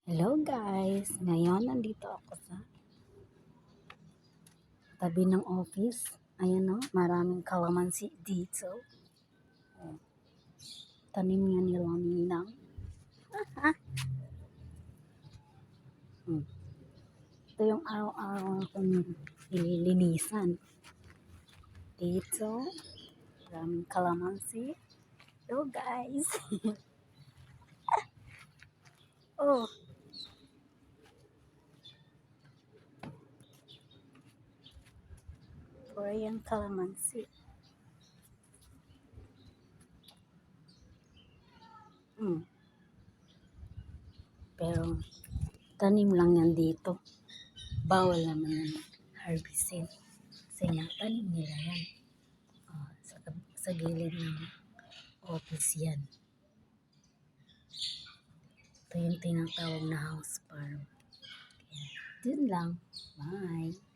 Hello guys! Ngayon nandito ako sa tabi ng office. Ayan o, maraming kalamansi dito. Oh, tanim niya ni Ninang. Ito yung araw-araw akong nililinisan. Dito, maraming kalamansi. Hello guys! Oh, Korean kalamansi. Pero tanim lang yan dito. Bawal naman yan harvestin. Kasi nga, tanim nila yan. Sa gilid ng office yan. Ito yung tinatawag na house farm. Yun lang. Bye!